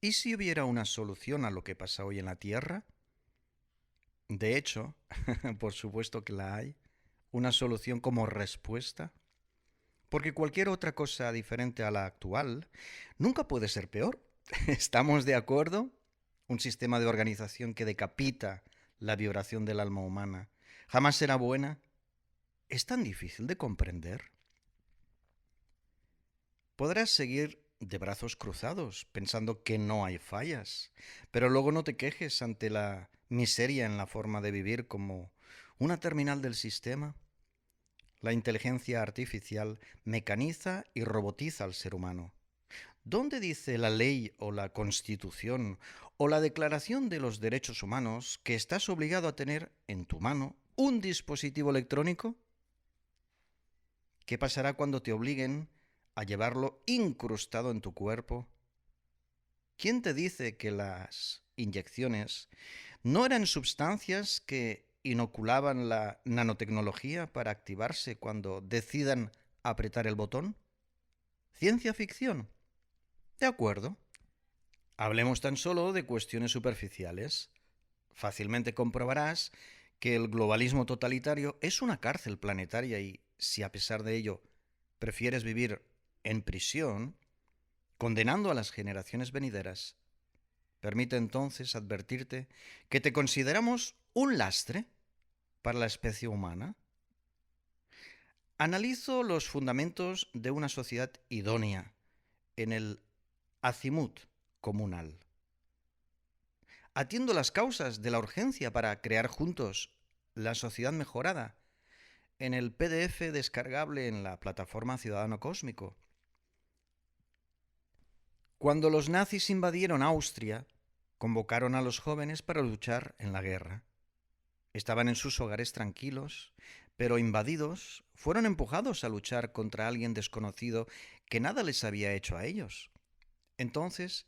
¿Y si hubiera una solución a lo que pasa hoy en la Tierra? De hecho, por supuesto que la hay. Una solución como respuesta. Porque cualquier otra cosa diferente a la actual nunca puede ser peor. ¿Estamos de acuerdo? Un sistema de organización que decapita la vibración del alma humana jamás será buena. ¿Es tan difícil de comprender? Podrás seguir de brazos cruzados, pensando que no hay fallas, pero luego no te quejes ante la miseria en la forma de vivir como una terminal del sistema. La inteligencia artificial mecaniza y robotiza al ser humano. ¿Dónde dice la ley o la Constitución o la Declaración de los Derechos Humanos que estás obligado a tener en tu mano un dispositivo electrónico? ¿Qué pasará cuando te obliguen a llevarlo incrustado en tu cuerpo? ¿Quién te dice que las inyecciones no eran sustancias que inoculaban la nanotecnología para activarse cuando decidan apretar el botón? ¿Ciencia ficción? De acuerdo. Hablemos tan solo de cuestiones superficiales. Fácilmente comprobarás que el globalismo totalitario es una cárcel planetaria y si a pesar de ello prefieres vivir en prisión, condenando a las generaciones venideras, permite entonces advertirte que te consideramos un lastre para la especie humana. Analizo los fundamentos de una sociedad idónea en el azimut comunal. Atiendo las causas de la urgencia para crear juntos la sociedad mejorada en el PDF descargable en la plataforma Ciudadano Cósmico. Cuando los nazis invadieron Austria, convocaron a los jóvenes para luchar en la guerra. Estaban en sus hogares tranquilos, pero invadidos, fueron empujados a luchar contra alguien desconocido que nada les había hecho a ellos. Entonces,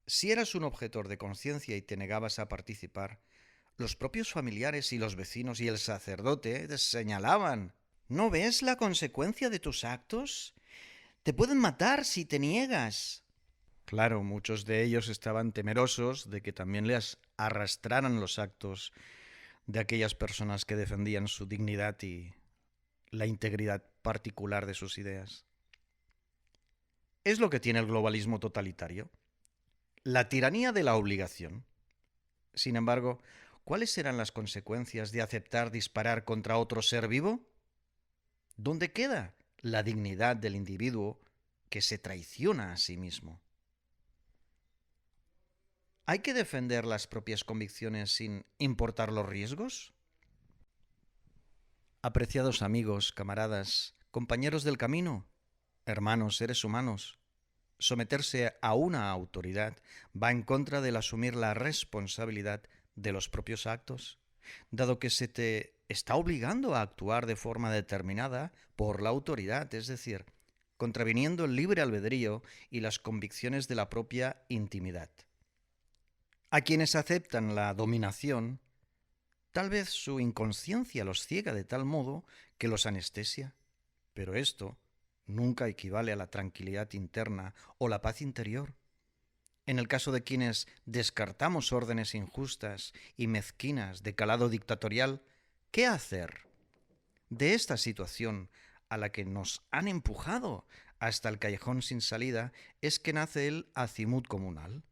si eras un objetor de conciencia y te negabas a participar, los propios familiares y los vecinos y el sacerdote te señalaban. ¿No ves la consecuencia de tus actos? Te pueden matar si te niegas. Claro, muchos de ellos estaban temerosos de que también les arrastraran los actos de aquellas personas que defendían su dignidad y la integridad particular de sus ideas. Es lo que tiene el globalismo totalitario, la tiranía de la obligación. Sin embargo, ¿cuáles serán las consecuencias de aceptar disparar contra otro ser vivo? ¿Dónde queda la dignidad del individuo que se traiciona a sí mismo? ¿Hay que defender las propias convicciones sin importar los riesgos? Apreciados amigos, camaradas, compañeros del camino, hermanos, seres humanos, someterse a una autoridad va en contra del asumir la responsabilidad de los propios actos, dado que se te está obligando a actuar de forma determinada por la autoridad, es decir, contraviniendo el libre albedrío y las convicciones de la propia intimidad. A quienes aceptan la dominación, tal vez su inconsciencia los ciega de tal modo que los anestesia, pero esto nunca equivale a la tranquilidad interna o la paz interior. En el caso de quienes descartamos órdenes injustas y mezquinas de calado dictatorial, ¿qué hacer? De esta situación a la que nos han empujado hasta el callejón sin salida es que nace el azimut comunal,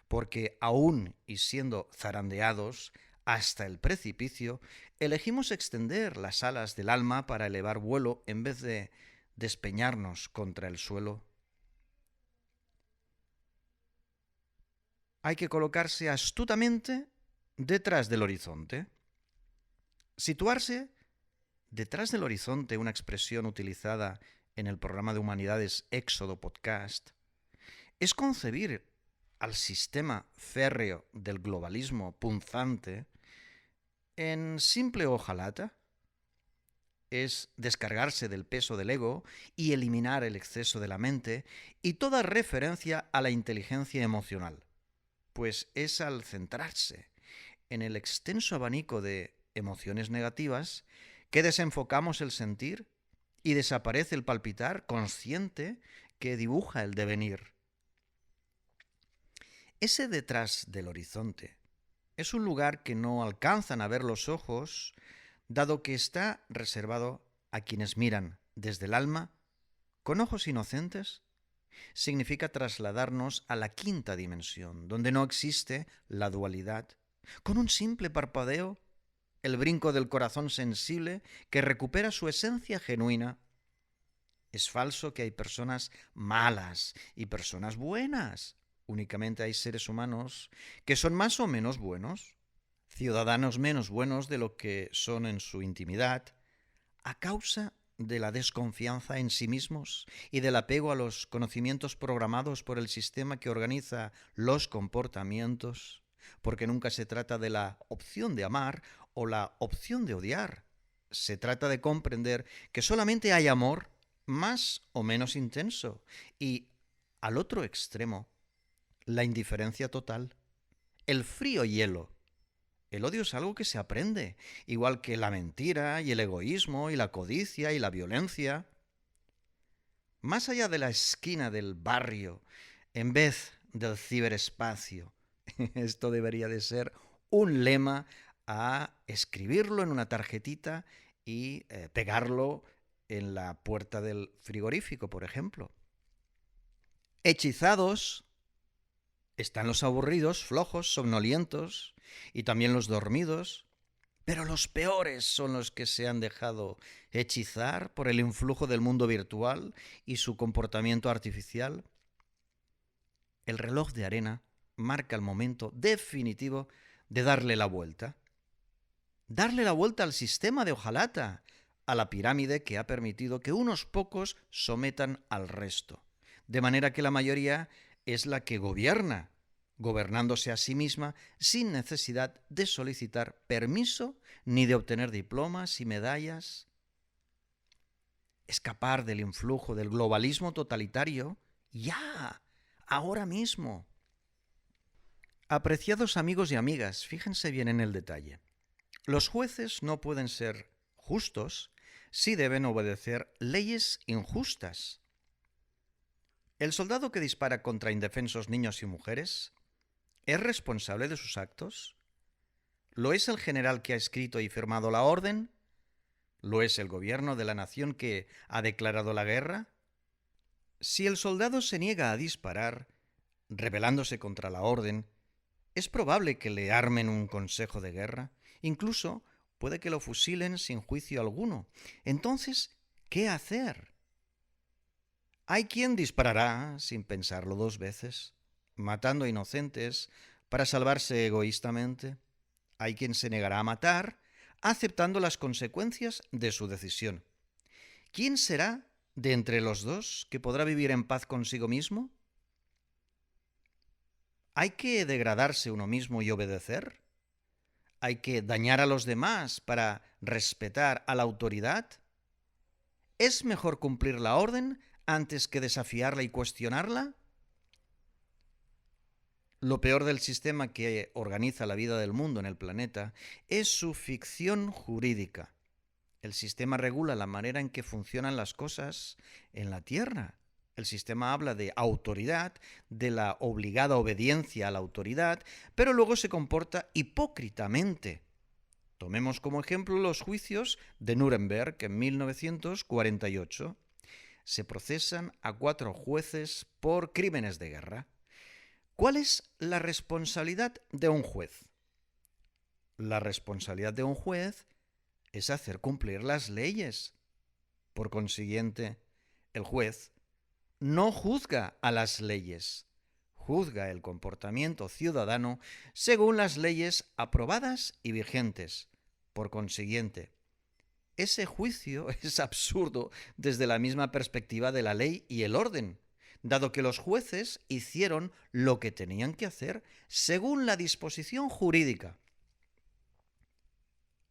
porque aún y siendo zarandeados hasta el precipicio, elegimos extender las alas del alma para elevar vuelo en vez de despeñarnos contra el suelo. Hay que colocarse astutamente detrás del horizonte. Situarse detrás del horizonte, una expresión utilizada en el programa de humanidades Éxodo Podcast, es concebir al sistema férreo del globalismo punzante en simple hojalata, es descargarse del peso del ego y eliminar el exceso de la mente y toda referencia a la inteligencia emocional, pues es al centrarse en el extenso abanico de emociones negativas que desenfocamos el sentir y desaparece el palpitar consciente que dibuja el devenir. Ese detrás del horizonte es un lugar que no alcanzan a ver los ojos, dado que está reservado a quienes miran desde el alma con ojos inocentes. Significa trasladarnos a la quinta dimensión, donde no existe la dualidad. Con un simple parpadeo, el brinco del corazón sensible que recupera su esencia genuina. Es falso que hay personas malas y personas buenas. Únicamente hay seres humanos que son más o menos buenos, ciudadanos menos buenos de lo que son en su intimidad, a causa de la desconfianza en sí mismos y del apego a los conocimientos programados por el sistema que organiza los comportamientos, porque nunca se trata de la opción de amar o la opción de odiar. Se trata de comprender que solamente hay amor más o menos intenso y, al otro extremo, la indiferencia total, el frío hielo. El odio es algo que se aprende, igual que la mentira y el egoísmo y la codicia y la violencia. Más allá de la esquina del barrio, en vez del ciberespacio. Esto debería de ser un lema a escribirlo en una tarjetita y pegarlo en la puerta del frigorífico, por ejemplo. Hechizados están los aburridos, flojos, somnolientos y también los dormidos, pero los peores son los que se han dejado hechizar por el influjo del mundo virtual y su comportamiento artificial. El reloj de arena marca el momento definitivo de darle la vuelta. Darle la vuelta al sistema de hojalata, a la pirámide que ha permitido que unos pocos sometan al resto, de manera que la mayoría es la que gobierna, gobernándose a sí misma sin necesidad de solicitar permiso ni de obtener diplomas y medallas. Escapar del influjo del globalismo totalitario ya, ahora mismo. Apreciados amigos y amigas, fíjense bien en el detalle. Los jueces no pueden ser justos si deben obedecer leyes injustas. El soldado que dispara contra indefensos niños y mujeres ¿es responsable de sus actos? ¿Lo es el general que ha escrito y firmado la orden? ¿Lo es el gobierno de la nación que ha declarado la guerra? Si el soldado se niega a disparar, rebelándose contra la orden, es probable que le armen un consejo de guerra. Incluso puede que lo fusilen sin juicio alguno. Entonces, ¿qué hacer? Hay quien disparará sin pensarlo dos veces, matando a inocentes para salvarse egoístamente. Hay quien se negará a matar, aceptando las consecuencias de su decisión. ¿Quién será de entre los dos que podrá vivir en paz consigo mismo? ¿Hay que degradarse uno mismo y obedecer? ¿Hay que dañar a los demás para respetar a la autoridad? ¿Es mejor cumplir la orden antes que desafiarla y cuestionarla? Lo peor del sistema que organiza la vida del mundo en el planeta es su ficción jurídica. El sistema regula la manera en que funcionan las cosas en la Tierra. El sistema habla de autoridad, de la obligada obediencia a la autoridad, pero luego se comporta hipócritamente. Tomemos como ejemplo los juicios de Nuremberg en 1948. Se procesan a 4 jueces por crímenes de guerra. ¿Cuál es la responsabilidad de un juez? La responsabilidad de un juez es hacer cumplir las leyes. Por consiguiente, el juez no juzga a las leyes, juzga el comportamiento ciudadano según las leyes aprobadas y vigentes. Por consiguiente, ese juicio es absurdo desde la misma perspectiva de la ley y el orden, dado que los jueces hicieron lo que tenían que hacer según la disposición jurídica.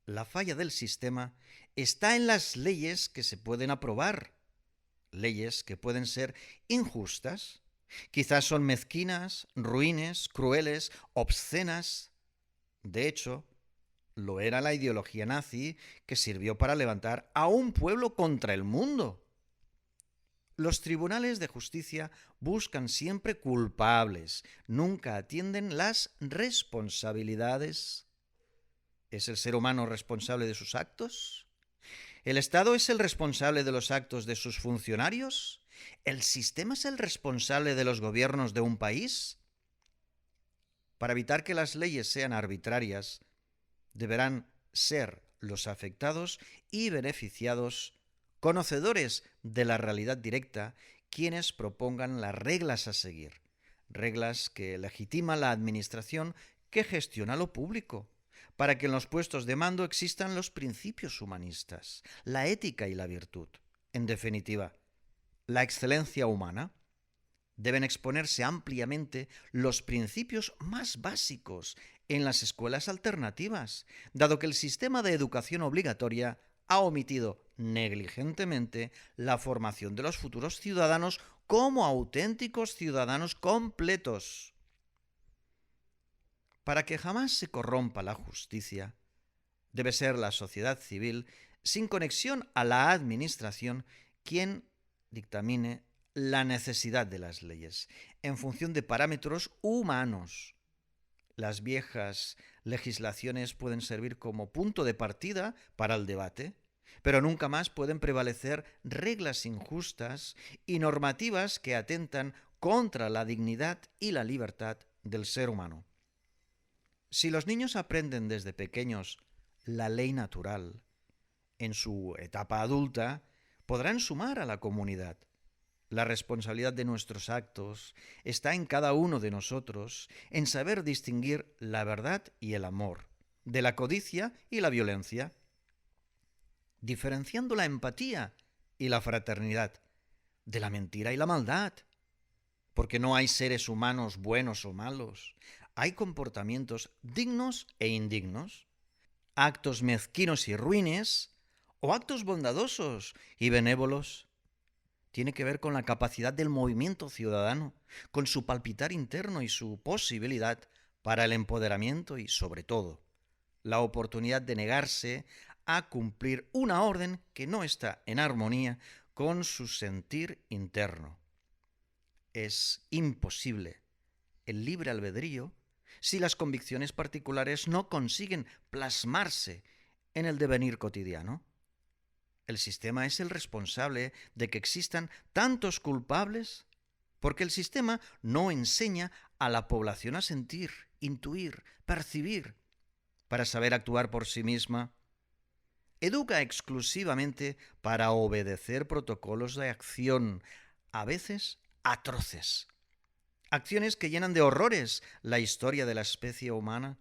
La falla del sistema está en las leyes que se pueden aprobar, leyes que pueden ser injustas, quizás son mezquinas, ruines, crueles, obscenas. De hecho, lo era la ideología nazi que sirvió para levantar a un pueblo contra el mundo. Los tribunales de justicia buscan siempre culpables, nunca atienden las responsabilidades. ¿Es el ser humano responsable de sus actos? ¿El Estado es el responsable de los actos de sus funcionarios? ¿El sistema es el responsable de los gobiernos de un país? Para evitar que las leyes sean arbitrarias, deberán ser los afectados y beneficiados, conocedores de la realidad directa, quienes propongan las reglas a seguir, reglas que legitima la administración que gestiona lo público, para que en los puestos de mando existan los principios humanistas, la ética y la virtud. En definitiva, la excelencia humana. Deben exponerse ampliamente los principios más básicos en las escuelas alternativas, dado que el sistema de educación obligatoria ha omitido negligentemente la formación de los futuros ciudadanos como auténticos ciudadanos completos. Para que jamás se corrompa la justicia, debe ser la sociedad civil, sin conexión a la administración, quien dictamine la necesidad de las leyes, en función de parámetros humanos. Las viejas legislaciones pueden servir como punto de partida para el debate, pero nunca más pueden prevalecer reglas injustas y normativas que atentan contra la dignidad y la libertad del ser humano. Si los niños aprenden desde pequeños la ley natural, en su etapa adulta podrán sumar a la comunidad. La responsabilidad de nuestros actos está en cada uno de nosotros, en saber distinguir la verdad y el amor, de la codicia y la violencia, diferenciando la empatía y la fraternidad, de la mentira y la maldad, porque no hay seres humanos buenos o malos, hay comportamientos dignos e indignos, actos mezquinos y ruines, o actos bondadosos y benévolos. Tiene que ver con la capacidad del movimiento ciudadano, con su palpitar interno y su posibilidad para el empoderamiento y, sobre todo, la oportunidad de negarse a cumplir una orden que no está en armonía con su sentir interno. Es imposible el libre albedrío si las convicciones particulares no consiguen plasmarse en el devenir cotidiano. El sistema es el responsable de que existan tantos culpables porque el sistema no enseña a la población a sentir, intuir, percibir, para saber actuar por sí misma. Educa exclusivamente para obedecer protocolos de acción, a veces atroces. Acciones que llenan de horrores la historia de la especie humana.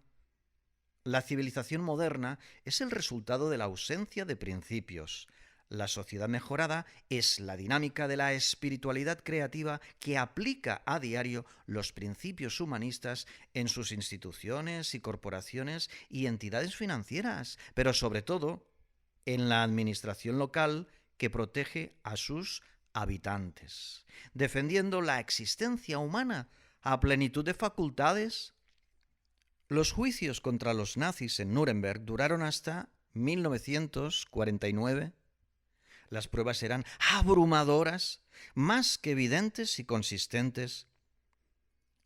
La civilización moderna es el resultado de la ausencia de principios. La sociedad mejorada es la dinámica de la espiritualidad creativa que aplica a diario los principios humanistas en sus instituciones y corporaciones y entidades financieras, pero sobre todo en la administración local que protege a sus habitantes, defendiendo la existencia humana a plenitud de facultades. Los juicios contra los nazis en Nuremberg duraron hasta 1949. Las pruebas eran abrumadoras, más que evidentes y consistentes.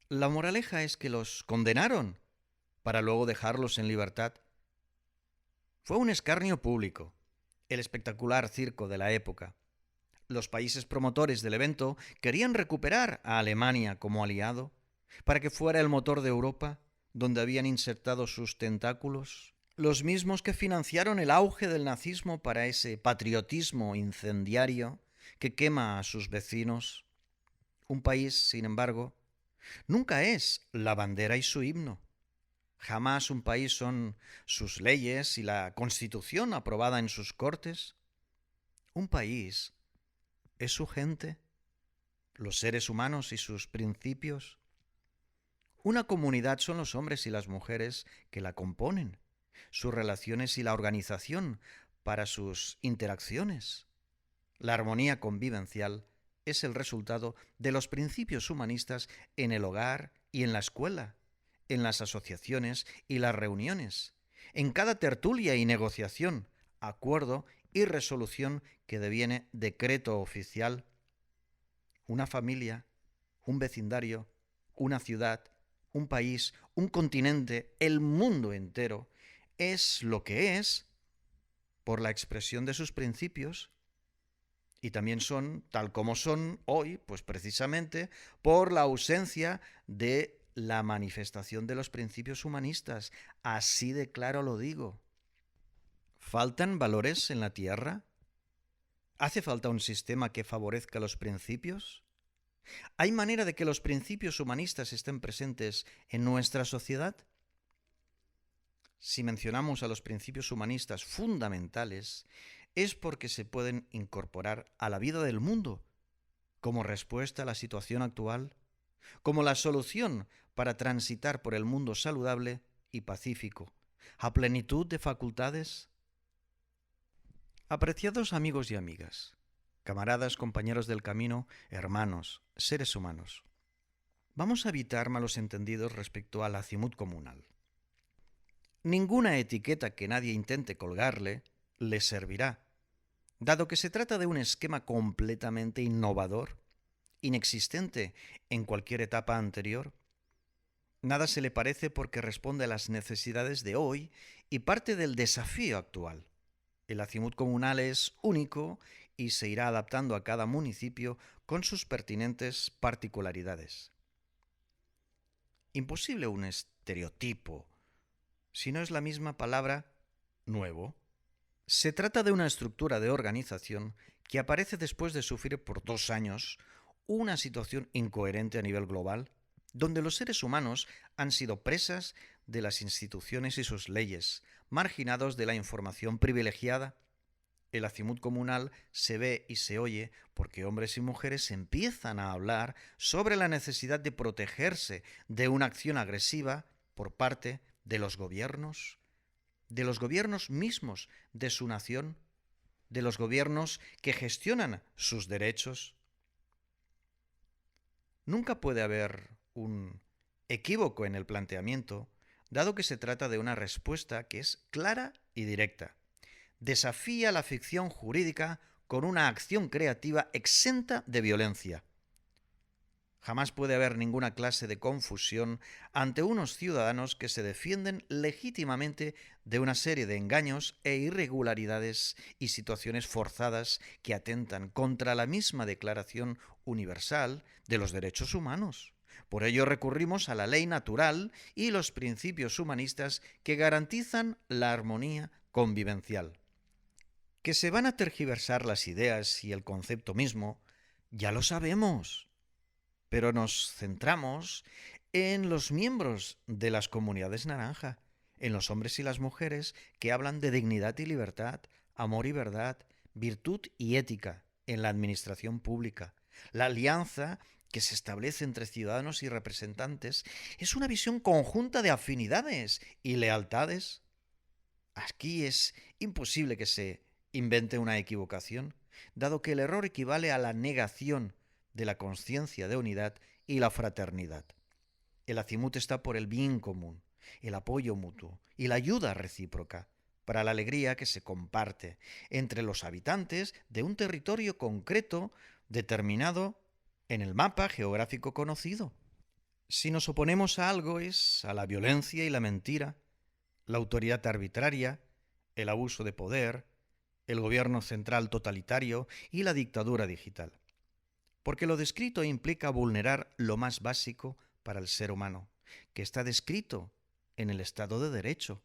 La moraleja es que los condenaron para luego dejarlos en libertad. Fue un escarnio público, el espectacular circo de la época. Los países promotores del evento querían recuperar a Alemania como aliado para que fuera el motor de Europa, donde habían insertado sus tentáculos, los mismos que financiaron el auge del nazismo para ese patriotismo incendiario que quema a sus vecinos. Un país, sin embargo, nunca es la bandera y su himno. Jamás un país son sus leyes y la Constitución aprobada en sus cortes. Un país es su gente, los seres humanos y sus principios. Una comunidad son los hombres y las mujeres que la componen, sus relaciones y la organización para sus interacciones. La armonía convivencial es el resultado de los principios humanistas en el hogar y en la escuela, en las asociaciones y las reuniones, en cada tertulia y negociación, acuerdo y resolución que deviene decreto oficial. una familia, un vecindario, una ciudad, un país, un continente, el mundo entero, es lo que es por la expresión de sus principios y también son tal como son hoy, pues precisamente por la ausencia de la manifestación de los principios humanistas. Así de claro lo digo. ¿Faltan valores en la Tierra? ¿Hace falta un sistema que favorezca los principios? ¿Hay manera de que los principios humanistas estén presentes en nuestra sociedad? Si mencionamos a los principios humanistas fundamentales, es porque se pueden incorporar a la vida del mundo como respuesta a la situación actual, como la solución para transitar por el mundo saludable y pacífico, a plenitud de facultades. Apreciados amigos y amigas, camaradas, compañeros del camino, hermanos, seres humanos, vamos a evitar malos entendidos respecto al azimut comunal. Ninguna etiqueta que nadie intente colgarle le servirá, dado que se trata de un esquema completamente innovador, inexistente en cualquier etapa anterior. Nada se le parece porque responde a las necesidades de hoy y parte del desafío actual. El azimut comunal es único y se irá adaptando a cada municipio con sus pertinentes particularidades. Imposible un estereotipo, si no es la misma palabra nuevo. Se trata de una estructura de organización que aparece después de sufrir por 2 años una situación incoherente a nivel global, donde los seres humanos han sido presas de las instituciones y sus leyes, marginados de la información privilegiada. El azimut comunal se ve y se oye porque hombres y mujeres empiezan a hablar sobre la necesidad de protegerse de una acción agresiva por parte de los gobiernos mismos de su nación, de los gobiernos que gestionan sus derechos. Nunca puede haber un equívoco en el planteamiento, dado que se trata de una respuesta que es clara y directa. Desafía la ficción jurídica con una acción creativa exenta de violencia. Jamás puede haber ninguna clase de confusión ante unos ciudadanos que se defienden legítimamente de una serie de engaños e irregularidades y situaciones forzadas que atentan contra la misma Declaración Universal de los Derechos Humanos. Por ello recurrimos a la ley natural y los principios humanistas que garantizan la armonía convivencial. Que se van a tergiversar las ideas y el concepto mismo, ya lo sabemos. Pero nos centramos en los miembros de las comunidades naranja, en los hombres y las mujeres que hablan de dignidad y libertad, amor y verdad, virtud y ética en la administración pública. La alianza que se establece entre ciudadanos y representantes es una visión conjunta de afinidades y lealtades. Aquí es imposible que se invente una equivocación, dado que el error equivale a la negación de la conciencia de unidad y la fraternidad. El azimut está por el bien común, el apoyo mutuo y la ayuda recíproca para la alegría que se comparte entre los habitantes de un territorio concreto determinado en el mapa geográfico conocido. Si nos oponemos a algo es a la violencia y la mentira, la autoridad arbitraria, el abuso de poder, el gobierno central totalitario y la dictadura digital. Porque lo descrito implica vulnerar lo más básico para el ser humano, que está descrito en el Estado de Derecho.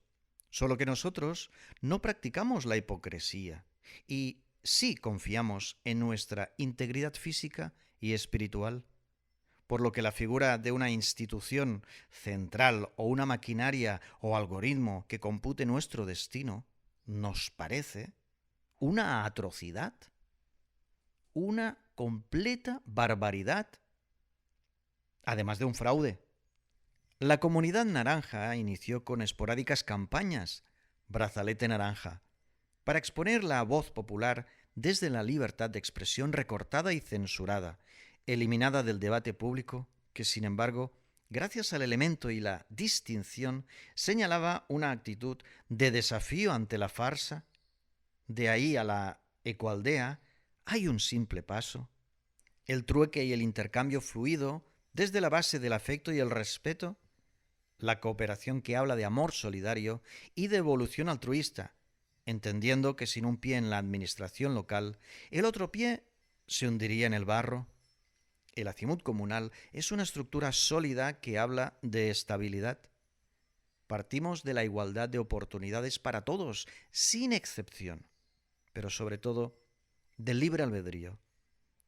Solo que nosotros no practicamos la hipocresía y sí confiamos en nuestra integridad física y espiritual, por lo que la figura de una institución central o una maquinaria o algoritmo que compute nuestro destino nos parece una atrocidad, una completa barbaridad, además de un fraude. La comunidad naranja inició con esporádicas campañas, Brazalete Naranja, para exponer la voz popular desde la libertad de expresión recortada y censurada, eliminada del debate público, que sin embargo, gracias al elemento y la distinción, señalaba una actitud de desafío ante la farsa. De ahí a la ecoaldea hay un simple paso. el trueque y el intercambio fluido desde la base del afecto y el respeto, la cooperación que habla de amor solidario y de evolución altruista, entendiendo que sin un pie en la administración local, el otro pie se hundiría en el barro. El acimut comunal es una estructura sólida que habla de estabilidad. Partimos de la igualdad de oportunidades para todos, sin excepción, pero sobre todo del libre albedrío,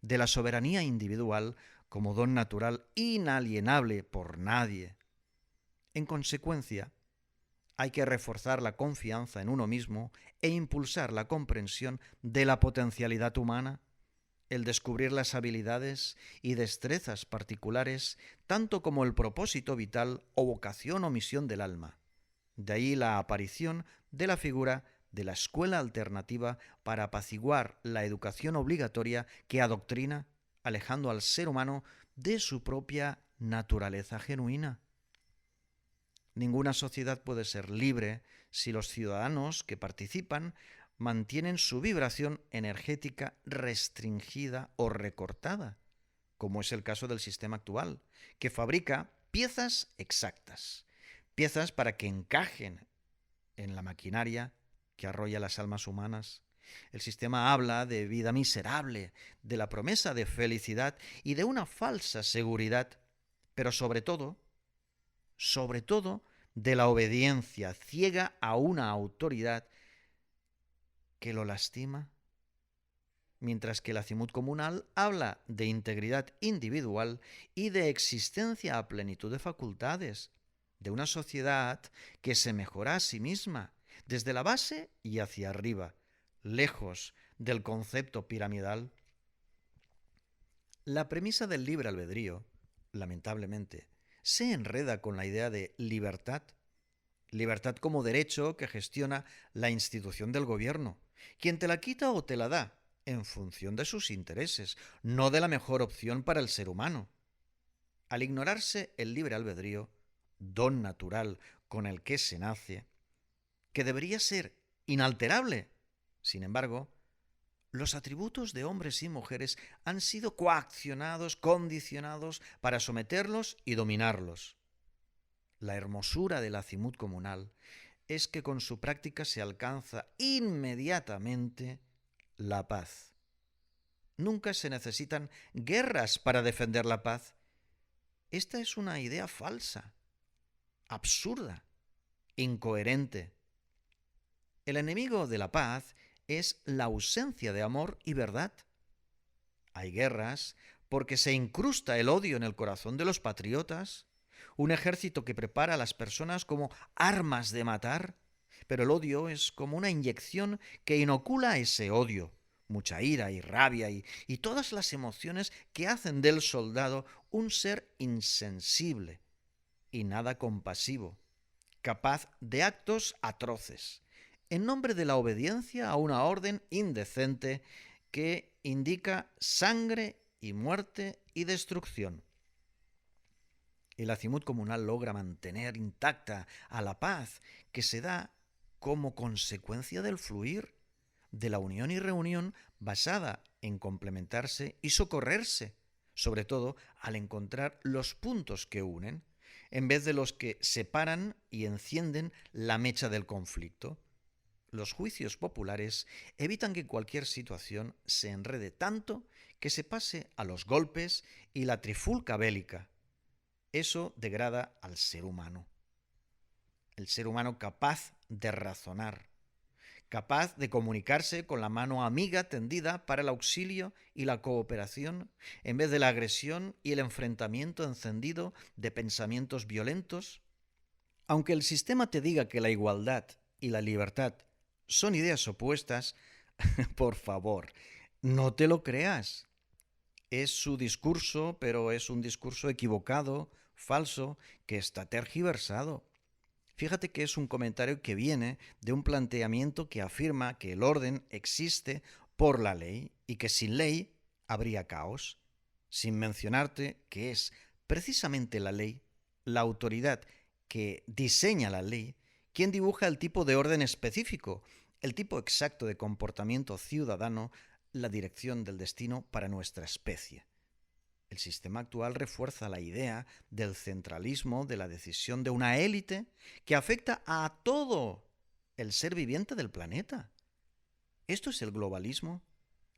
de la soberanía individual como don natural inalienable por nadie. En consecuencia, hay que reforzar la confianza en uno mismo e impulsar la comprensión de la potencialidad humana, el descubrir las habilidades y destrezas particulares, tanto como el propósito vital o vocación o misión del alma. De ahí la aparición de la figura de la escuela alternativa para apaciguar la educación obligatoria que adoctrina, alejando al ser humano de su propia naturaleza genuina. Ninguna sociedad puede ser libre si los ciudadanos que participan mantienen su vibración energética restringida o recortada, como es el caso del sistema actual, que fabrica piezas exactas, piezas para que encajen en la maquinaria que arrolla las almas humanas. El sistema habla de vida miserable, de la promesa de felicidad y de una falsa seguridad, pero sobre todo, de la obediencia ciega a una autoridad que lo lastima, mientras que el acimut comunal habla de integridad individual y de existencia a plenitud de facultades, de una sociedad que se mejora a sí misma, desde la base y hacia arriba, lejos del concepto piramidal. La premisa del libre albedrío, lamentablemente, se enreda con la idea de libertad. Libertad como derecho que gestiona la institución del gobierno, quien te la quita o te la da, en función de sus intereses, no de la mejor opción para el ser humano. Al ignorarse el libre albedrío, don natural con el que se nace, que debería ser inalterable, sin embargo, los atributos de hombres y mujeres han sido coaccionados, condicionados para someterlos y dominarlos. La hermosura del acimut comunal es que con su práctica se alcanza inmediatamente la paz. Nunca se necesitan guerras para defender la paz. Esta es una idea falsa, absurda, incoherente. El enemigo de la paz es la ausencia de amor y verdad. Hay guerras porque se incrusta el odio en el corazón de los patriotas, un ejército que prepara a las personas como armas de matar, pero el odio es como una inyección que inocula ese odio, mucha ira y rabia y todas las emociones que hacen del soldado un ser insensible y nada compasivo, capaz de actos atroces, en nombre de la obediencia a una orden indecente que indica sangre y muerte y destrucción. El acimut comunal logra mantener intacta a la paz que se da como consecuencia del fluir, de la unión y reunión basada en complementarse y socorrerse, sobre todo al encontrar los puntos que unen, en vez de los que separan y encienden la mecha del conflicto. Los juicios populares evitan que cualquier situación se enrede tanto que se pase a los golpes y la trifulca bélica. Eso degrada al ser humano. El ser humano capaz de razonar, capaz de comunicarse con la mano amiga tendida para el auxilio y la cooperación, en vez de la agresión y el enfrentamiento encendido de pensamientos violentos. Aunque el sistema te diga que la igualdad y la libertad son ideas opuestas, por favor, no te lo creas. Es su discurso, pero es un discurso equivocado, falso, que está tergiversado. Fíjate que es un comentario que viene de un planteamiento que afirma que el orden existe por la ley y que sin ley habría caos, sin mencionarte que es precisamente la ley, la autoridad que diseña la ley, quien dibuja el tipo de orden específico, el tipo exacto de comportamiento ciudadano, la dirección del destino para nuestra especie. El sistema actual refuerza la idea del centralismo de la decisión de una élite que afecta a todo el ser viviente del planeta. ¿Esto es el globalismo?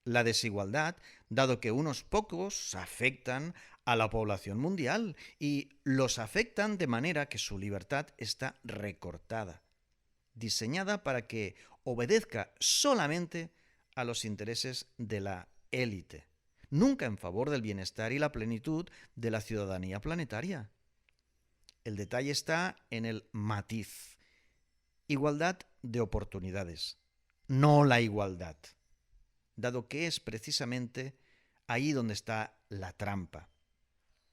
La desigualdad, dado que unos pocos afectan a la población mundial y los afectan de manera que su libertad está recortada, diseñada para que obedezca solamente a los intereses de la élite, nunca en favor del bienestar y la plenitud de la ciudadanía planetaria. El detalle está en el matiz. Igualdad de oportunidades, no la igualdad, dado que es precisamente ahí donde está la trampa.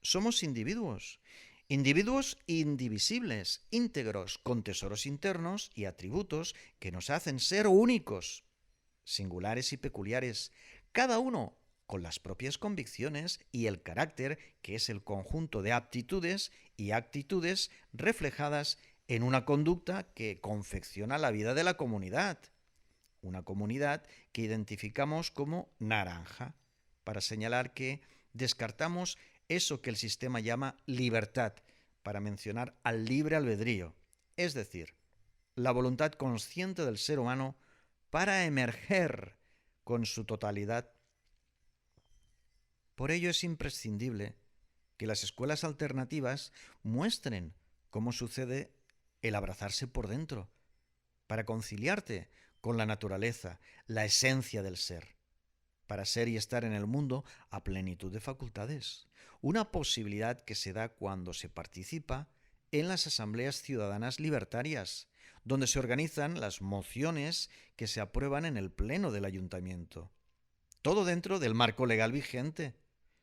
Somos individuos, individuos indivisibles, íntegros, con tesoros internos y atributos que nos hacen ser únicos, singulares y peculiares, cada uno con las propias convicciones y el carácter, que es el conjunto de aptitudes y actitudes reflejadas en una conducta que confecciona la vida de la comunidad. Una comunidad que identificamos como naranja, para señalar que descartamos eso que el sistema llama libertad, para mencionar al libre albedrío, es decir, la voluntad consciente del ser humano para emerger con su totalidad. Por ello es imprescindible que las escuelas alternativas muestren cómo sucede el abrazarse por dentro, para conciliarte con la naturaleza, la esencia del ser, para ser y estar en el mundo a plenitud de facultades. Una posibilidad que se da cuando se participa en las asambleas ciudadanas libertarias, donde se organizan las mociones que se aprueban en el pleno del ayuntamiento. Todo dentro del marco legal vigente,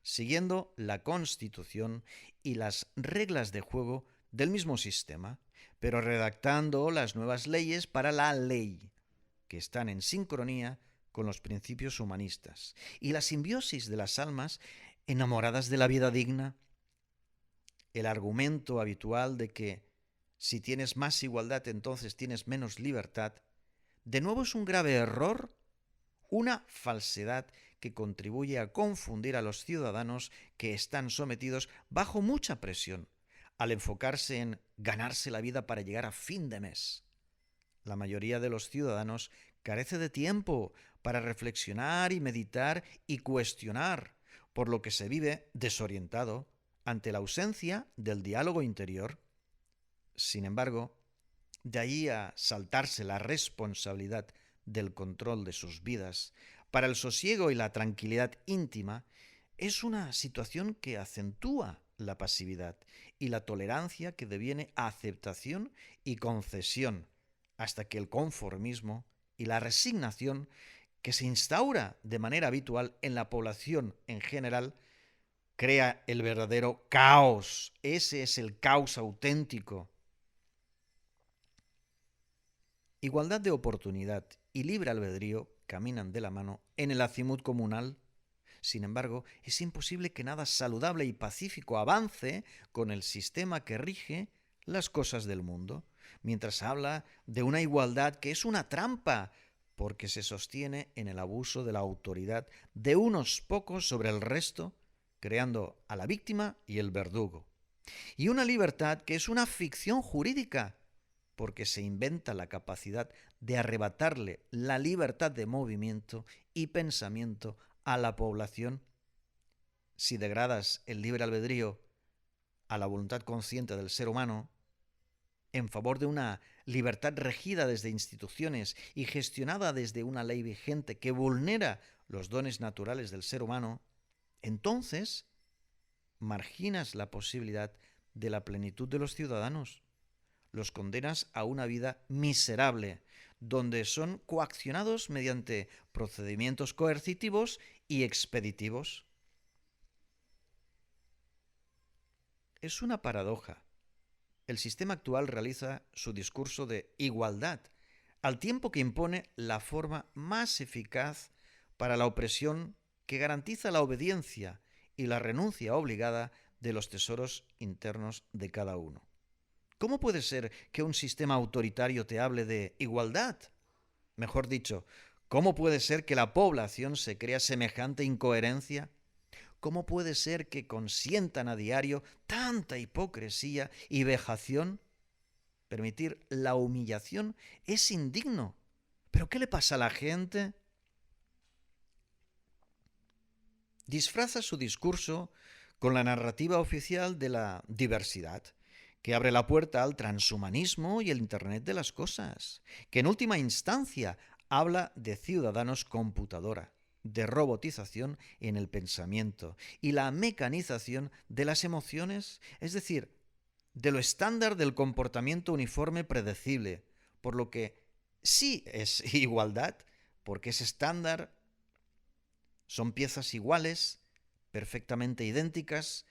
siguiendo la Constitución y las reglas de juego del mismo sistema, pero redactando las nuevas leyes para la ley, que están en sincronía con los principios humanistas y la simbiosis de las almas enamoradas de la vida digna. El argumento habitual de que si tienes más igualdad entonces tienes menos libertad, de nuevo es un grave error, una falsedad que contribuye a confundir a los ciudadanos que están sometidos bajo mucha presión al enfocarse en ganarse la vida para llegar a fin de mes. La mayoría de los ciudadanos carece de tiempo para reflexionar y meditar y cuestionar, por lo que se vive desorientado ante la ausencia del diálogo interior. Sin embargo, de ahí a saltarse la responsabilidad del control de sus vidas para el sosiego y la tranquilidad íntima, es una situación que acentúa la pasividad y la tolerancia que deviene a aceptación y concesión, hasta que el conformismo y la resignación que se instaura de manera habitual en la población en general crea el verdadero caos. Ese es el caos auténtico. Igualdad de oportunidad y libre albedrío caminan de la mano en el acimut comunal. Sin embargo, es imposible que nada saludable y pacífico avance con el sistema que rige las cosas del mundo, mientras habla de una igualdad que es una trampa, porque se sostiene en el abuso de la autoridad de unos pocos sobre el resto, creando a la víctima y el verdugo. Y una libertad que es una ficción jurídica, porque se inventa la capacidad de arrebatarle la libertad de movimiento y pensamiento a la población. Si degradas el libre albedrío a la voluntad consciente del ser humano, en favor de una libertad regida desde instituciones y gestionada desde una ley vigente que vulnera los dones naturales del ser humano, entonces marginas la posibilidad de la plenitud de los ciudadanos. Los condenas a una vida miserable, donde son coaccionados mediante procedimientos coercitivos y expeditivos. Es una paradoja. El sistema actual realiza su discurso de igualdad, al tiempo que impone la forma más eficaz para la opresión que garantiza la obediencia y la renuncia obligada de los tesoros internos de cada uno. ¿Cómo puede ser que un sistema autoritario te hable de igualdad? Mejor dicho, ¿cómo puede ser que la población se crea semejante incoherencia? ¿Cómo puede ser que consientan a diario tanta hipocresía y vejación? Permitir la humillación es indigno. ¿Pero qué le pasa a la gente? Disfraza su discurso con la narrativa oficial de la diversidad, que abre la puerta al transhumanismo y el Internet de las cosas, que en última instancia habla de ciudadanos computadora, de robotización en el pensamiento y la mecanización de las emociones, es decir, de lo estándar del comportamiento uniforme predecible, por lo que sí es igualdad, porque es estándar, son piezas iguales, perfectamente idénticas,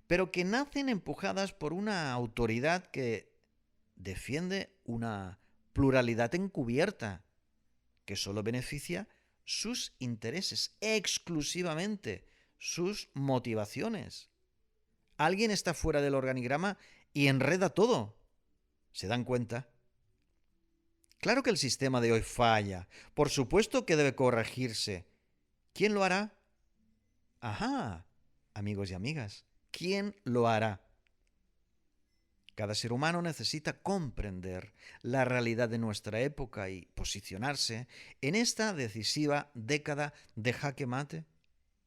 pero que nacen empujadas por una autoridad que defiende una pluralidad encubierta, que solo beneficia sus intereses, exclusivamente sus motivaciones. Alguien está fuera del organigrama y enreda todo. ¿Se dan cuenta? Claro que el sistema de hoy falla. Por supuesto que debe corregirse. ¿Quién lo hará? Ajá, amigos y amigas, ¿quién lo hará? Cada ser humano necesita comprender la realidad de nuestra época y posicionarse en esta decisiva década de jaque mate.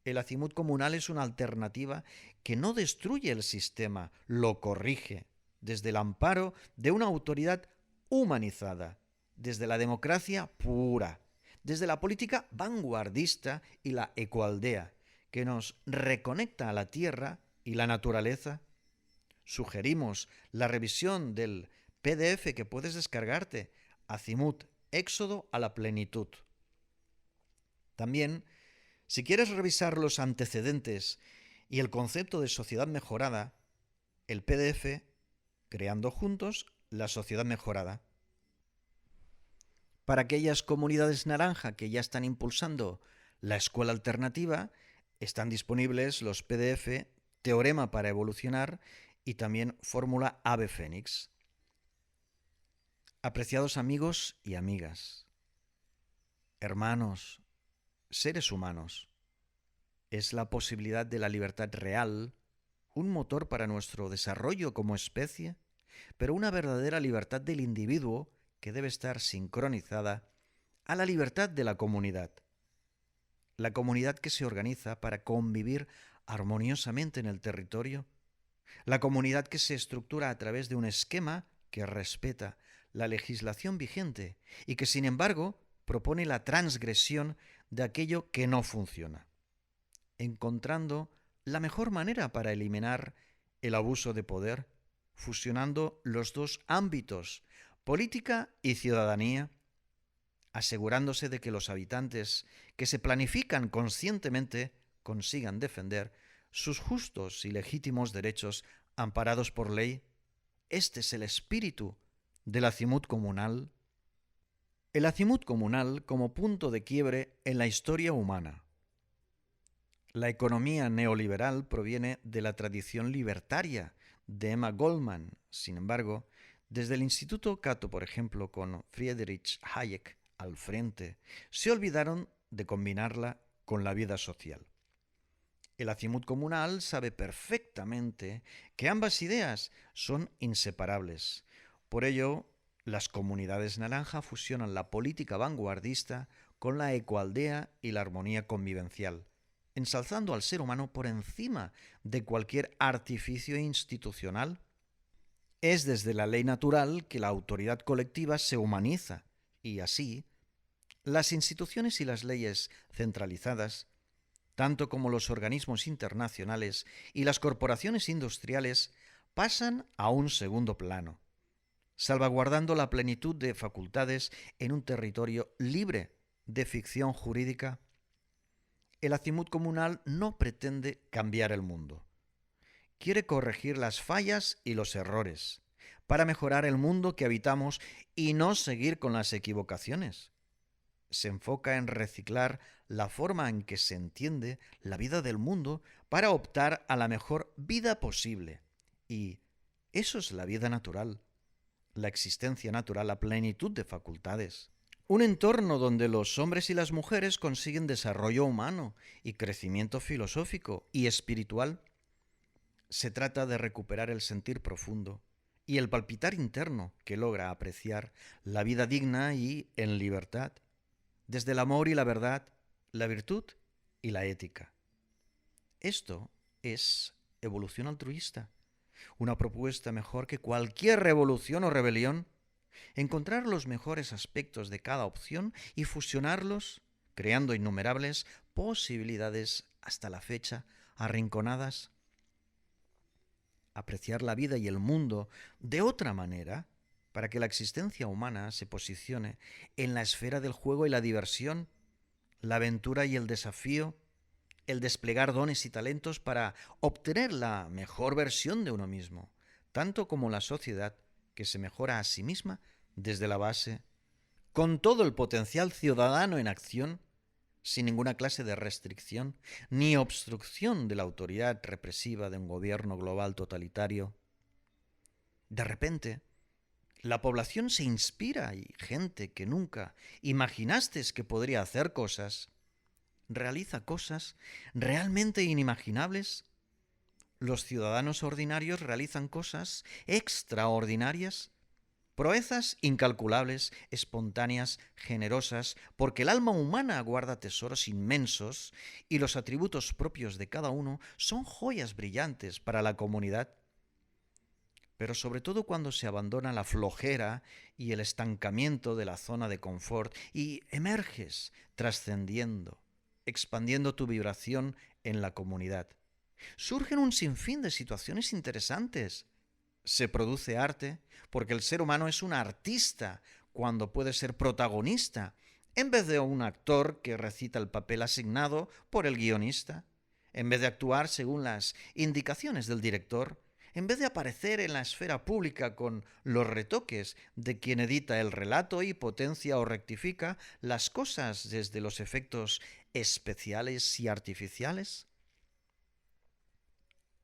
El azimut comunal es una alternativa que no destruye el sistema, lo corrige desde el amparo de una autoridad humanizada, desde la democracia pura, desde la política vanguardista y la ecoaldea, que nos reconecta a la tierra y la naturaleza. Sugerimos la revisión del PDF que puedes descargarte, Azimut, Éxodo a la plenitud. También, si quieres revisar los antecedentes y el concepto de sociedad mejorada, el PDF, Creando Juntos la Sociedad Mejorada. Para aquellas comunidades naranja que ya están impulsando la escuela alternativa, están disponibles los PDF Teorema para Evolucionar y también Fórmula Ave Fénix. Apreciados amigos y amigas, hermanos, seres humanos, es la posibilidad de la libertad real un motor para nuestro desarrollo como especie, pero una verdadera libertad del individuo que debe estar sincronizada a la libertad de la comunidad que se organiza para convivir armoniosamente en el territorio, la comunidad que se estructura a través de un esquema que respeta la legislación vigente y que, sin embargo, propone la transgresión de aquello que no funciona, encontrando la mejor manera para eliminar el abuso de poder, fusionando los dos ámbitos, política y ciudadanía, asegurándose de que los habitantes que se planifican conscientemente consigan defender sus justos y legítimos derechos amparados por ley. Este es el espíritu del azimut comunal. El azimut comunal como punto de quiebre en la historia humana. La economía neoliberal proviene de la tradición libertaria de Emma Goldman. Sin embargo, desde el Instituto Cato, por ejemplo, con Friedrich Hayek al frente, se olvidaron de combinarla con la vida social. El azimut comunal sabe perfectamente que ambas ideas son inseparables. Por ello, las comunidades naranja fusionan la política vanguardista con la ecoaldea y la armonía convivencial, ensalzando al ser humano por encima de cualquier artificio institucional. Es desde la ley natural que la autoridad colectiva se humaniza y así las instituciones y las leyes centralizadas, tanto como los organismos internacionales y las corporaciones industriales, pasan a un segundo plano, salvaguardando la plenitud de facultades en un territorio libre de ficción jurídica. El azimut comunal no pretende cambiar el mundo. Quiere corregir las fallas y los errores para mejorar el mundo que habitamos y no seguir con las equivocaciones. Se enfoca en reciclar la forma en que se entiende la vida del mundo para optar a la mejor vida posible. Y eso es la vida natural, la existencia natural, la plenitud de facultades. Un entorno donde los hombres y las mujeres consiguen desarrollo humano y crecimiento filosófico y espiritual. Se trata de recuperar el sentir profundo y el palpitar interno que logra apreciar la vida digna y en libertad, desde el amor y la verdad, la virtud y la ética. Esto es evolución altruista, una propuesta mejor que cualquier revolución o rebelión. Encontrar los mejores aspectos de cada opción y fusionarlos, creando innumerables posibilidades hasta la fecha arrinconadas. Apreciar la vida y el mundo de otra manera para que la existencia humana se posicione en la esfera del juego y la diversión, la aventura y el desafío, el desplegar dones y talentos para obtener la mejor versión de uno mismo, tanto como la sociedad que se mejora a sí misma desde la base, con todo el potencial ciudadano en acción, sin ninguna clase de restricción ni obstrucción de la autoridad represiva de un gobierno global totalitario. De repente, la población se inspira y gente que nunca imaginaste que podría hacer cosas, realiza cosas realmente inimaginables. Los ciudadanos ordinarios realizan cosas extraordinarias, proezas incalculables, espontáneas, generosas, porque el alma humana guarda tesoros inmensos y los atributos propios de cada uno son joyas brillantes para la comunidad. Pero sobre todo cuando se abandona la flojera y el estancamiento de la zona de confort y emerges trascendiendo, expandiendo tu vibración en la comunidad. Surgen un sinfín de situaciones interesantes. Se produce arte porque el ser humano es un artista cuando puede ser protagonista, en vez de un actor que recita el papel asignado por el guionista, en vez de actuar según las indicaciones del director, en vez de aparecer en la esfera pública con los retoques de quien edita el relato y potencia o rectifica las cosas desde los efectos especiales y artificiales.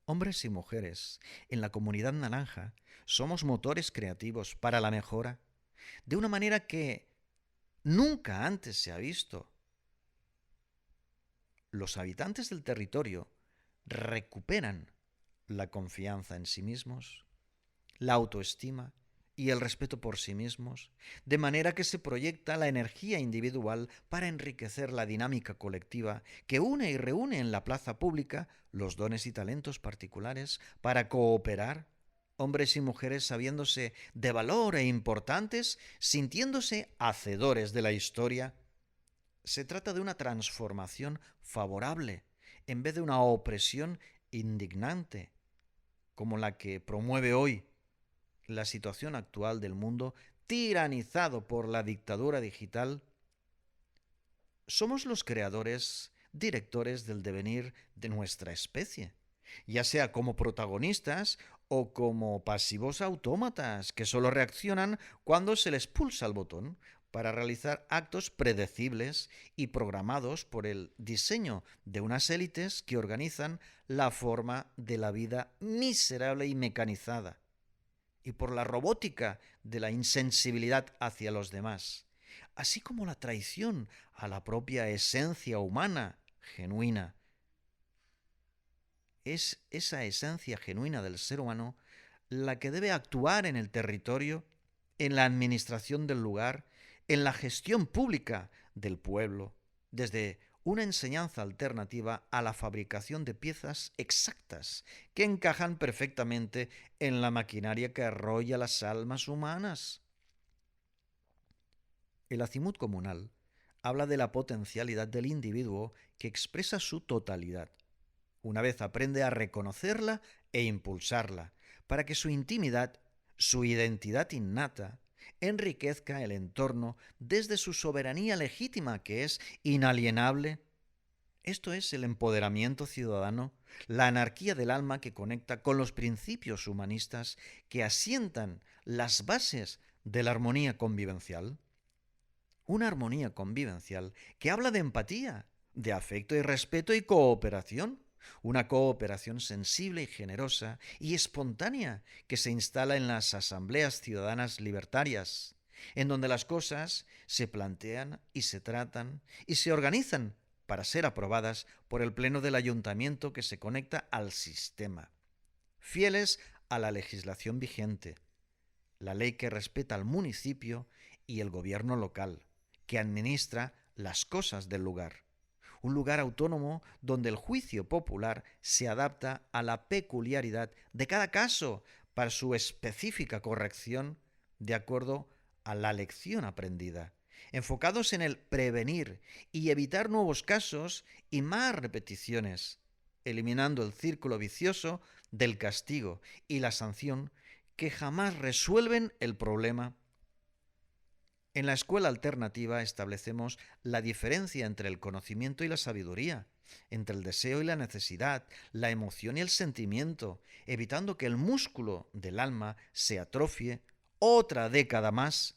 Hombres y mujeres, en la comunidad naranja, somos motores creativos para la mejora, de una manera que nunca antes se ha visto. Los habitantes del territorio recuperan la confianza en sí mismos, la autoestima y el respeto por sí mismos, de manera que se proyecta la energía individual para enriquecer la dinámica colectiva que une y reúne en la plaza pública los dones y talentos particulares para cooperar, hombres y mujeres sabiéndose de valor e importantes, sintiéndose hacedores de la historia. Se trata de una transformación favorable, en vez de una opresión indignante, como la que promueve hoy la situación actual del mundo tiranizado por la dictadura digital. Somos los creadores, directores del devenir de nuestra especie, ya sea como protagonistas o como pasivos autómatas que solo reaccionan cuando se les pulsa el botón para realizar actos predecibles y programados por el diseño de unas élites que organizan la forma de la vida miserable y mecanizada, y por la robótica de la insensibilidad hacia los demás, así como la traición a la propia esencia humana genuina. Es esa esencia genuina del ser humano la que debe actuar en el territorio, en la administración del lugar, en la gestión pública del pueblo, desde una enseñanza alternativa a la fabricación de piezas exactas que encajan perfectamente en la maquinaria que arrolla las almas humanas. El acimut comunal habla de la potencialidad del individuo que expresa su totalidad, una vez aprende a reconocerla e impulsarla, para que su intimidad, su identidad innata, enriquezca el entorno desde su soberanía legítima, que es inalienable. Esto es el empoderamiento ciudadano, la anarquía del alma que conecta con los principios humanistas que asientan las bases de la armonía convivencial. Una armonía convivencial que habla de empatía, de afecto y respeto y cooperación. Una cooperación sensible y generosa y espontánea que se instala en las asambleas ciudadanas libertarias, en donde las cosas se plantean y se tratan y se organizan para ser aprobadas por el Pleno del Ayuntamiento que se conecta al sistema, fieles a la legislación vigente, la ley que respeta al municipio y el gobierno local, que administra las cosas del lugar. Un lugar autónomo donde el juicio popular se adapta a la peculiaridad de cada caso para su específica corrección de acuerdo a la lección aprendida, enfocados en el prevenir y evitar nuevos casos y más repeticiones, eliminando el círculo vicioso del castigo y la sanción que jamás resuelven el problema. En la escuela alternativa establecemos la diferencia entre el conocimiento y la sabiduría, entre el deseo y la necesidad, la emoción y el sentimiento, evitando que el músculo del alma se atrofie. Otra década más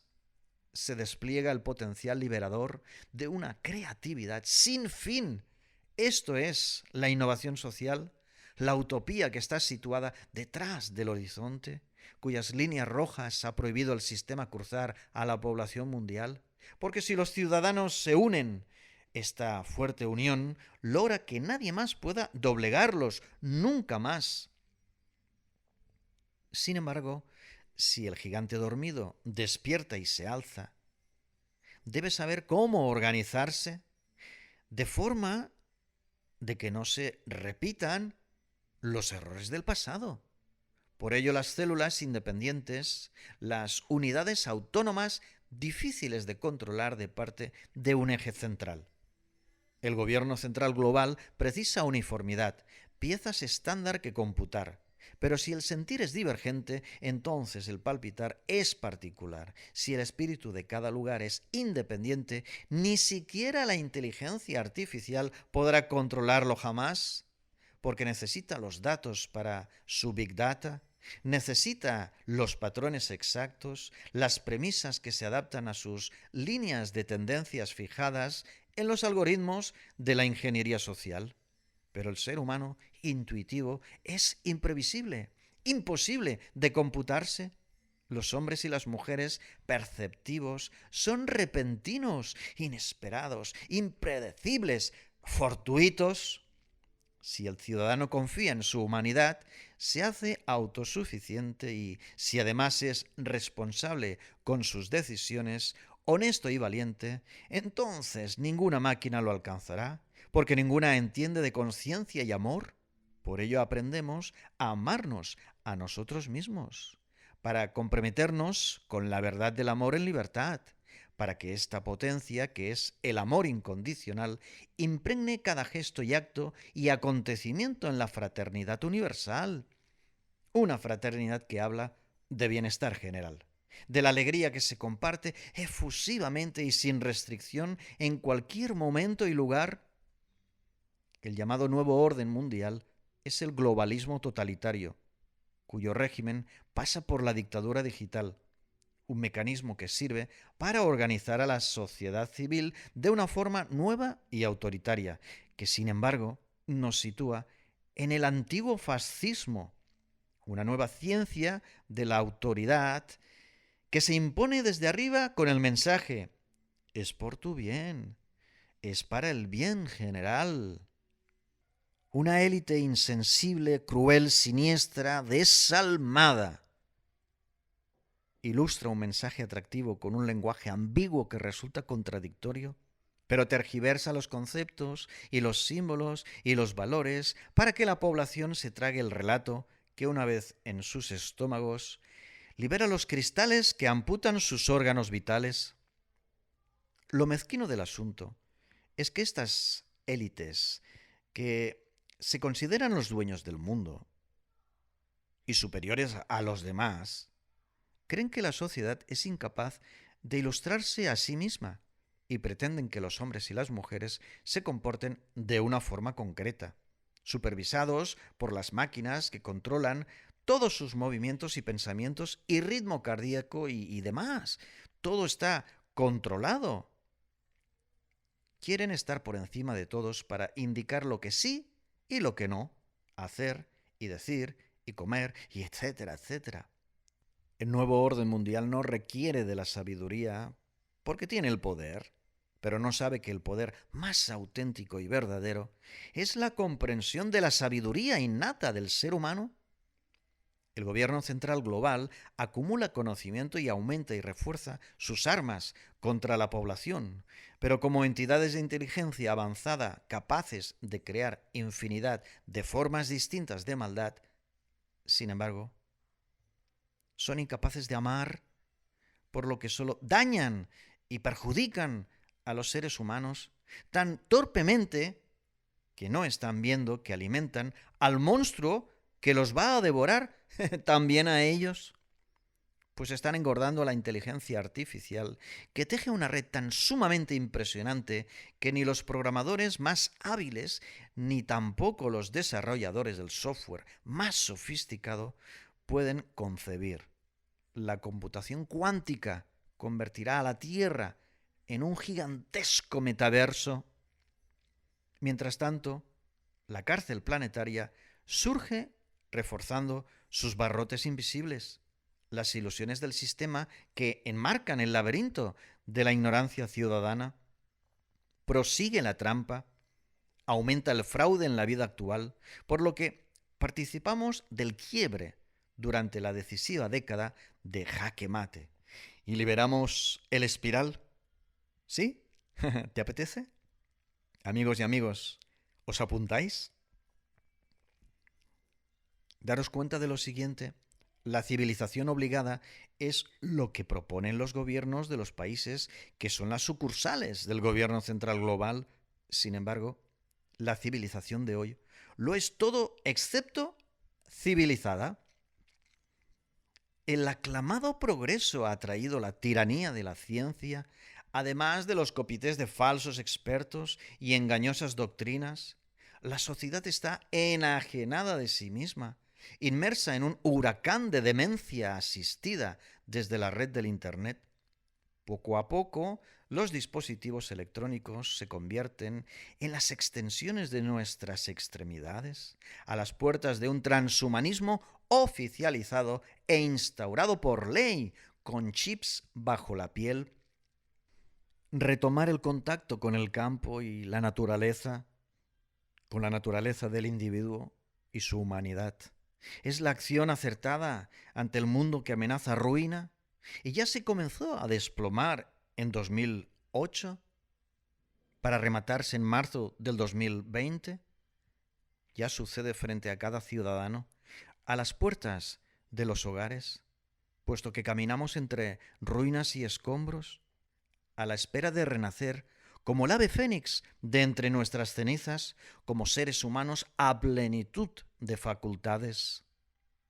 se despliega el potencial liberador de una creatividad sin fin. Esto es la innovación social, la utopía que está situada detrás del horizonte, cuyas líneas rojas ha prohibido el sistema cruzar a la población mundial. Porque si los ciudadanos se unen, esta fuerte unión logra que nadie más pueda doblegarlos, nunca más. Sin embargo, si el gigante dormido despierta y se alza, debe saber cómo organizarse de forma de que no se repitan los errores del pasado. Por ello, las células independientes, las unidades autónomas difíciles de controlar de parte de un eje central. El gobierno central global precisa uniformidad, piezas estándar que computar. Pero si el sentir es divergente, entonces el palpitar es particular. Si el espíritu de cada lugar es independiente, ni siquiera la inteligencia artificial podrá controlarlo jamás, porque necesita los datos para su Big Data, necesita los patrones exactos, las premisas que se adaptan a sus líneas de tendencias fijadas en los algoritmos de la ingeniería social. Pero el ser humano intuitivo es imprevisible, imposible de computarse. Los hombres y las mujeres perceptivos son repentinos, inesperados, impredecibles, fortuitos. Si el ciudadano confía en su humanidad, se hace autosuficiente y, si además es responsable con sus decisiones, honesto y valiente, entonces ninguna máquina lo alcanzará, porque ninguna entiende de conciencia y amor. Por ello aprendemos a amarnos a nosotros mismos, para comprometernos con la verdad del amor en libertad, para que esta potencia, que es el amor incondicional, impregne cada gesto y acto y acontecimiento en la fraternidad universal. Una fraternidad que habla de bienestar general, de la alegría que se comparte efusivamente y sin restricción en cualquier momento y lugar. El llamado nuevo orden mundial es el globalismo totalitario, cuyo régimen pasa por la dictadura digital, un mecanismo que sirve para organizar a la sociedad civil de una forma nueva y autoritaria, que sin embargo nos sitúa en el antiguo fascismo, una nueva ciencia de la autoridad que se impone desde arriba con el mensaje: es por tu bien, es para el bien general. Una élite insensible, cruel, siniestra, desalmada. Ilustra un mensaje atractivo con un lenguaje ambiguo que resulta contradictorio, pero tergiversa los conceptos y los símbolos y los valores para que la población se trague el relato que, una vez en sus estómagos, libera los cristales que amputan sus órganos vitales. Lo mezquino del asunto es que estas élites, que se consideran los dueños del mundo y superiores a los demás, creen que la sociedad es incapaz de ilustrarse a sí misma y pretenden que los hombres y las mujeres se comporten de una forma concreta, supervisados por las máquinas que controlan todos sus movimientos y pensamientos y ritmo cardíaco y demás. Todo está controlado. Quieren estar por encima de todos para indicar lo que sí y lo que no, hacer y decir y comer y etcétera, etcétera. El nuevo orden mundial no requiere de la sabiduría porque tiene el poder, pero no sabe que el poder más auténtico y verdadero es la comprensión de la sabiduría innata del ser humano. El gobierno central global acumula conocimiento y aumenta y refuerza sus armas contra la población, pero como entidades de inteligencia avanzada capaces de crear infinidad de formas distintas de maldad, sin embargo, son incapaces de amar, por lo que solo dañan y perjudican a los seres humanos tan torpemente que no están viendo que alimentan al monstruo que los va a devorar también a ellos. Pues están engordando la inteligencia artificial que teje una red tan sumamente impresionante que ni los programadores más hábiles ni tampoco los desarrolladores del software más sofisticado pueden concebir. La computación cuántica convertirá a la Tierra en un gigantesco metaverso. Mientras tanto, la cárcel planetaria surge reforzando sus barrotes invisibles, las ilusiones del sistema que enmarcan el laberinto de la ignorancia ciudadana. Prosigue la trampa, aumenta el fraude en la vida actual, por lo que participamos del quiebre durante la decisiva década de jaque mate y liberamos el espiral. ¿Sí? ¿Te apetece? Amigos y amigos, ¿os apuntáis? Daros cuenta de lo siguiente: la civilización obligada es lo que proponen los gobiernos de los países que son las sucursales del gobierno central global. Sin embargo, la civilización de hoy lo es todo excepto civilizada. El aclamado progreso ha traído la tiranía de la ciencia, además de los comités de falsos expertos y engañosas doctrinas. La sociedad está enajenada de sí misma, inmersa en un huracán de demencia asistida desde la red del Internet. Poco a poco, los dispositivos electrónicos se convierten en las extensiones de nuestras extremidades, a las puertas de un transhumanismo oficializado e instaurado por ley, con chips bajo la piel. Retomar el contacto con el campo y la naturaleza, con la naturaleza del individuo y su humanidad, es la acción acertada ante el mundo que amenaza ruina y ya se comenzó a desplomar en 2008 para rematarse en marzo del 2020. Ya sucede frente a cada ciudadano, a las puertas de los hogares, puesto que caminamos entre ruinas y escombros, a la espera de renacer como el ave fénix de entre nuestras cenizas, como seres humanos a plenitud de facultades.